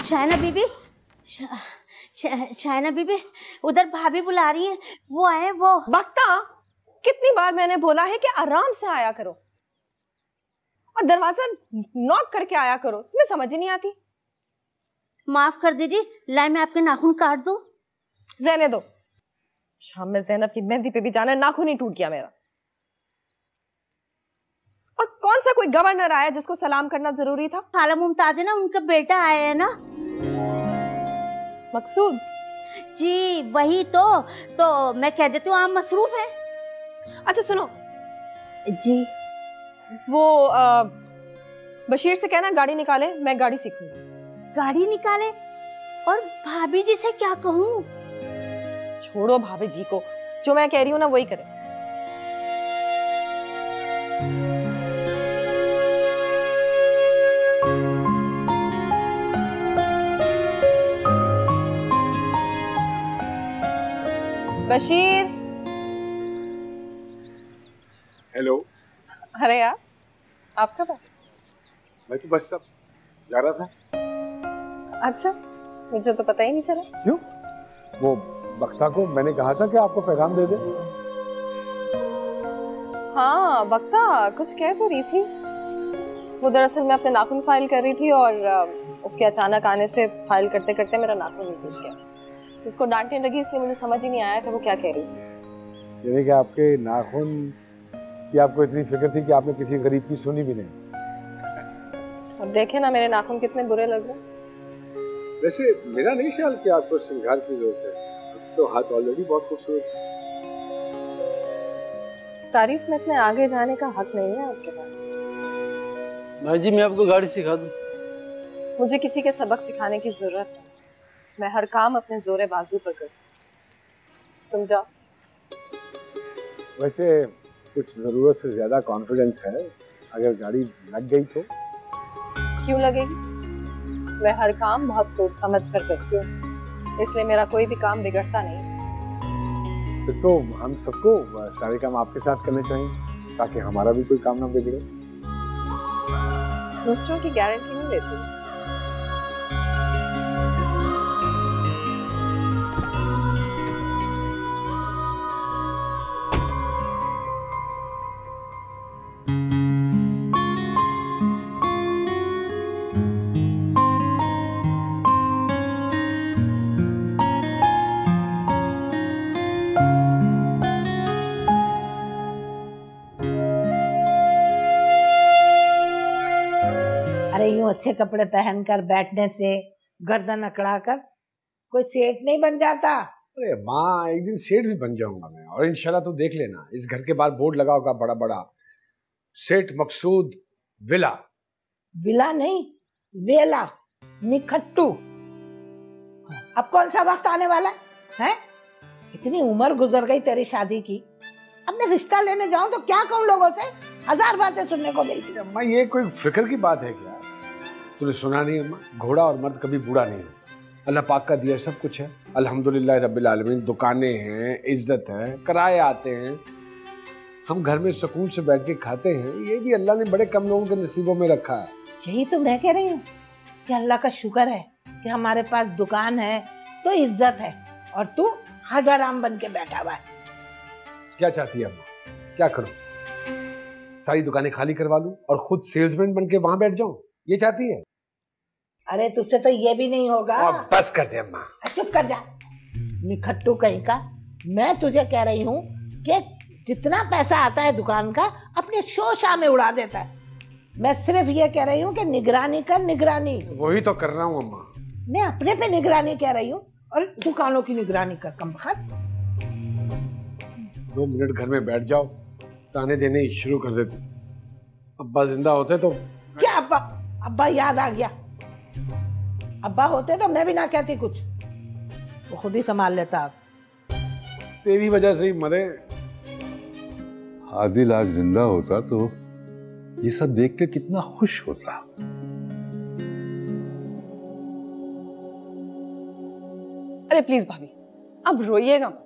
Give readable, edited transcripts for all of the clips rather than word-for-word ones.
शायना बीबी, शायना बीबी, उधर भाभी बुला रही है, वो आए वो। बख्ता, कितनी बार मैंने बोला है कि आराम से आया करो और दरवाजा नॉक करके आया करो, तुम्हें समझ ही नहीं आती। माफ कर दीजिए, लाई मैं आपके नाखून काट दूं? रहने दो, शाम में ज़ैनब की मेहंदी पे भी जाना है, नाखून ही टूट गया मेरा। और कौन सा कोई गवर्नर आया जिसको सलाम करना जरूरी था? खाला मुमताज है ना, उनका बेटा आया है ना। मकसूद जी वही तो मैं कह देती हूँ आप मसरूफ हैं। अच्छा सुनो जी, वो बशीर से कहना गाड़ी निकाले, मैं गाड़ी सीखूंगी। गाड़ी निकाले? और भाभी जी से क्या कहूँ? छोड़ो भाभी जी को, जो मैं कह रही हूँ ना वही करे। बशीर। हेलो। अरे यार, आप कब आए? मैं तो बस सब जा रहा था। अच्छा, मुझे तो पता ही नहीं चला। क्यों? वो बख्ता को मैंने कहा था कि आपको पैगाम दे दे। हाँ, बख्ता कुछ कह तो रही थी। वो दरअसल मैं अपने नाखून फाइल कर रही थी और उसके अचानक आने से फाइल करते करते मेरा नाखून ही टूट गया। उसको डांटने लगी, इसलिए मुझे समझ ही नहीं आया कि वो क्या कह रही थी। यानी कि आपके नाखून की आपको इतनी फिक्र थी कि आपने किसी गरीब की सुनी भी नहीं। अब देखे ना मेरे नाखून कितने बुरे लग रहे हैं। वैसे मेरा नहीं ख्याल कि आपको श्रृंगार की जरूरत है, तो हाथ ऑलरेडी बहुत खूबसूरत। तारीफ में इतने आगे जाने का हक नहीं है आपके पास। भाई जी मैं आपको गाड़ी सिखा दूं? मुझे किसी के सबक सिखाने की जरूरत नहीं, मैं हर काम अपने जोरे बाजू पर करूं। तुम जाओ। वैसे कुछ जरूरत से ज्यादा कॉन्फिडेंस है, अगर गाड़ी लग गई तो? क्यों लगेगी? मैं हर काम बहुत सोच समझ कर करती हूँ, इसलिए मेरा कोई भी काम बिगड़ता नहीं। फिर तो हम सबको सारे काम आपके साथ करने चाहिए, ताकि हमारा भी कोई काम ना बिगड़े। दूसरों की गारंटी नहीं लेती। अरे यूं अच्छे कपड़े पहनकर बैठने से गर्दन अकड़ाकर कोई सेठ नहीं बन जाता। अरे माँ, एक दिन सेठ भी बन जाऊंगा मैं, और इंशाल्लाह तो देख लेना, इस घर के बाहर बोर्ड लगा होगा बड़ा बड़ा, सेठ मकसूद विला। विला नहीं, वेला, निखट्टू। अब कौन सा वक्त आने वाला है? इतनी उम्र गुजर गई तेरी शादी की, अब मैं रिश्ता लेने जाऊं तो क्या कहूं लोगों से? 1000 बातें सुनने को मिलती है। अम्मा ये कोई फिक्र की बात है क्या? तूने सुना नहीं अम्मा, घोड़ा और मर्द कभी बूढ़ा नहीं हो। अल्लाह पाक का दिया सब कुछ है, अल्हम्दुलिल्लाह रब्बिल आलमीन। दुकानें हैं, इज्जत है, किराए आते हैं, हम घर में सुकून से बैठ के खाते हैं। ये भी अल्लाह ने बड़े कम लोगों के नसीबों में रखा है। यही तो मैं कह रही हूँ कि अल्लाह का शुक्र है कि हमारे पास दुकान है तो इज्जत है, और तू हजाराम बन के बैठा हुआ है। क्या चाहती है अम्मा? क्या करूं? सारी दुकानें खाली करवा लूं और खुद सेल्समैन बन के वहां बैठ जाऊं, ये चाहती है? अरे तुझसे तो ये भी नहीं होगा। और बस कर दे अम्मा। चुप कर जा निखट्टू कहीं का। मैं तुझे कह रही हूँ कि जितना पैसा आता है दुकान का अपने शोशा में उड़ा देता है। मैं सिर्फ ये कह रही हूँ कि निगरानी कर, निगरानी। वही तो कर रहा हूँ अम्मा। मैं अपने पे निगरानी कह रही हूँ और दुकानों की निगरानी कर। कम बखत 2 मिनट घर में बैठ जाओ, ताने देने ही शुरू कर देते। अब्बा जिंदा होते तो। क्या अब्बा? अब्बा याद आ गया। अब्बा होते तो मैं भी ना कहती कुछ, वो खुद ही संभाल लेता। अब तेरी वजह से ही मरे। आदिल आज जिंदा होता तो ये सब देख के कितना खुश होता। अरे प्लीज भाभी, अब रोइएगा मत।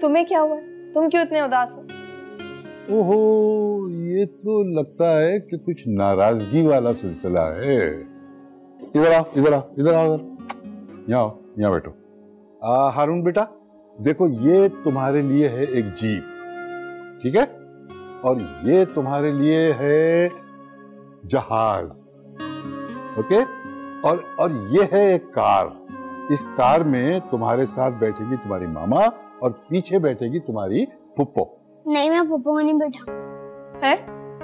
तुम्हें क्या हुआ? तुम क्यों इतने उदास हो? ओहो, ये तो लगता है कि कुछ नाराजगी वाला सिलसिला है। इधर आओ, इधर आओ, इधर आओ, यहाँ आओ, यहाँ बैठो। हारून बेटा, देखो ये तुम्हारे लिए है एक जीप, ठीक है, और ये तुम्हारे लिए है जहाज, ओके, और ये है एक कार। इस कार में तुम्हारे साथ बैठेगी तुम्हारी मामा और पीछे बैठेगी तुम्हारी पुप्पो। नहीं, मैं पुप्पो को नहीं बिठाऊंगा। है?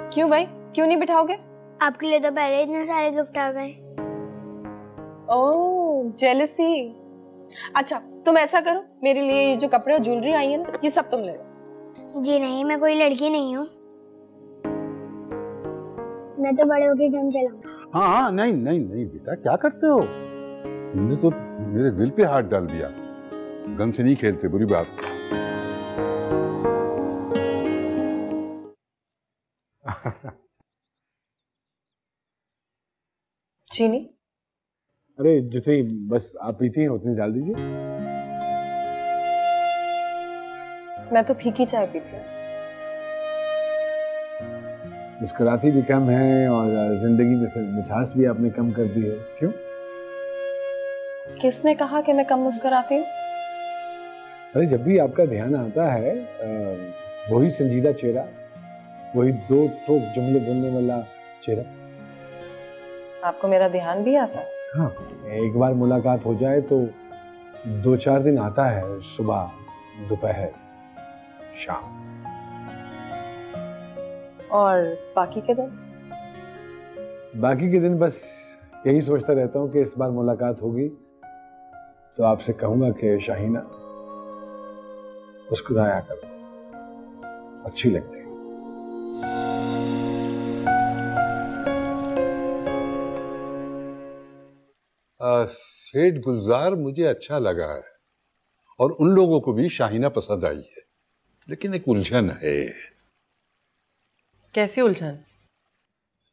क्यों भाई, क्यों नहीं बिठाओगे? आपके लिए तो पहले इतने सारे गिफ्ट आ गए। ओह, जेलसी। अच्छा, तुम ऐसा करो, मेरे लिए ये जो कपड़े और ज्वेलरी आई है ना, ये सब तुम ले लो। जी नहीं, मैं कोई लड़की नहीं हूँ। मैं तो बड़े होके गन चलाऊंगा। हाँ, नहीं नहीं नहीं बेटा, क्या करते हो? तुमने तो मेरे दिल पे हाथ डाल दिया। गन से नहीं खेलते, बुरी बात। चीनी? अरे जितनी बस आप पीती हैं उतनी डाल दीजिए। मैं तो फीकी चाय पीती हूँ। मुस्कुराती भी कम है और जिंदगी में मिठास भी आपने कम कर दी है। क्यों? किसने कहा कि मैं कम मुस्कुराती हूँ? अरे जब भी आपका ध्यान आता है वही संजीदा चेहरा, वही दो ठोक जुमले बोलने वाला चेहरा। आपको मेरा ध्यान भी आता है? हाँ, एक बार मुलाकात हो जाए तो 2-4 दिन आता है, सुबह, दोपहर, शाम। और बाकी के दिन? बाकी के दिन बस यही सोचता रहता हूँ कि इस बार मुलाकात होगी तो आपसे कहूंगा कि शाहीना मुस्कुराया करो, अच्छी लगती है। सेठ गुलजार मुझे अच्छा लगा है और उन लोगों को भी शाहीना पसंद आई है, लेकिन एक उलझन है। कैसी उलझन?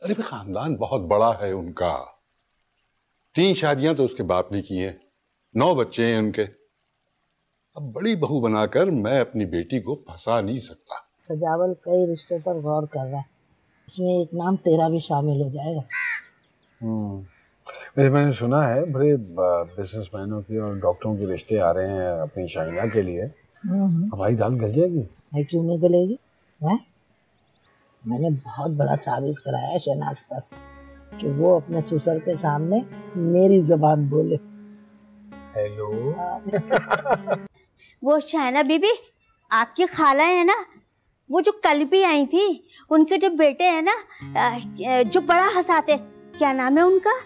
अरे भाई, खानदान बहुत बड़ा है उनका। 3 शादियां तो उसके बाप ने की हैं, 9 बच्चे हैं उनके। अब बड़ी बहू बनाकर मैं अपनी बेटी को फंसा नहीं सकता। सजावल कई रिश्तों पर गौर कर रहा है, इसमें एक नाम तेरा भी शामिल हो जाएगा। वैसे मैंने सुना है बड़े बिजनेसमैनों के और डॉक्टरों के रिश्ते आ रहे हैं अपनी शाहीना के लिए। हमारी दाल गल जाएगी? नहीं, क्यों नहीं गलेगी? है? मैंने बहुत बड़ा तावीज़ कराया है शहनाज पर कि वो अपने ससुर के सामने मेरी जुबान बोले। हेलो। वो शाहीना बीबी आपकी खाला है ना, वो जो कल भी आई थी, उनके जो बेटे हैं ना, जो बड़ा हंसाते, क्या नाम है उनका?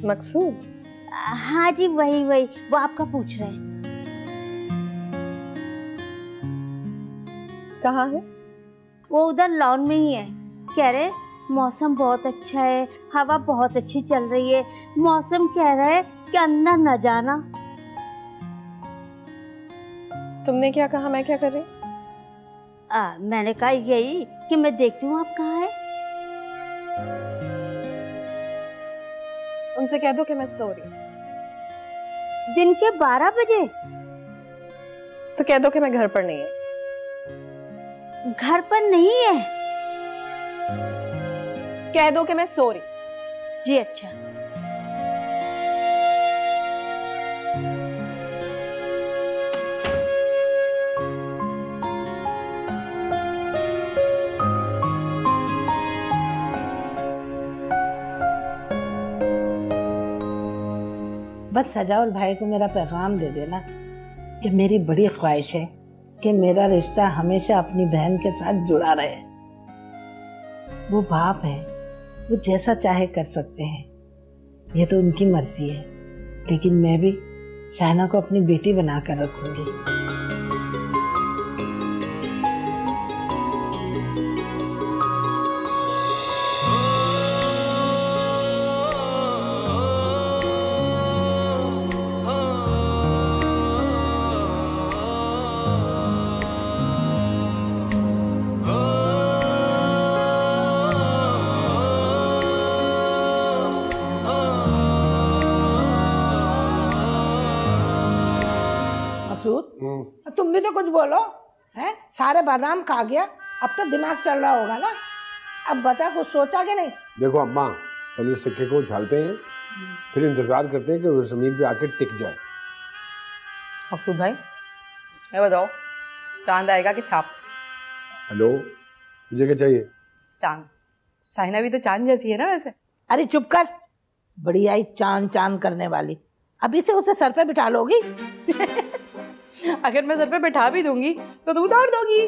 मकसूद? हाँ जी, वही वही, वो आपका पूछ रहे हैं। कहाँ है? वो उधर लॉन में ही है। कह रहे मौसम बहुत अच्छा है, हवा बहुत अच्छी चल रही है, मौसम कह रहा है कि अंदर न जाना। तुमने क्या कहा, मैं क्या कर रही? मैंने कहा यही कि मैं देखती हूँ आप कहाँ है। उनसे कह दो कि मैं सो रही हूँ। दिन के 12 बजे? तो कह दो कि मैं घर पर नहीं है। घर पर नहीं है? कह दो कि मैं सो रही। जी अच्छा। बस सजावल भाई को मेरा पैगाम दे देना कि मेरी बड़ी ख्वाहिश है कि मेरा रिश्ता हमेशा अपनी बहन के साथ जुड़ा रहे। वो बाप है, वो जैसा चाहे कर सकते हैं, ये तो उनकी मर्जी है, लेकिन मैं भी शाहीना को अपनी बेटी बनाकर रखूंगी। मकसूद, तुम भी तो कुछ बोलो। हैं? सारे बादाम खा गया, अब तो दिमाग चल रहा होगा ना। अब बता, कुछ सोचा कि नहीं? देखो अम्मा, पहले सिक्के को उछालते हैं, फिर इंतजार करते हैं कि वो जमीन पे आके टिक जाए। मकसूद भाई, ये बताओ, चांद आएगा कि छाप? हेलो, मुझे क्या चाहिए? चांद। साइना भी तो चांद जैसी है ना वैसे। अरे चुप कर, बड़ी आई चांद चांद करने वाली। अभी से उसे सर पे बिठा लोगी? अगर मैं सर पे बैठा भी दूंगी तो तुम उतार दोगी।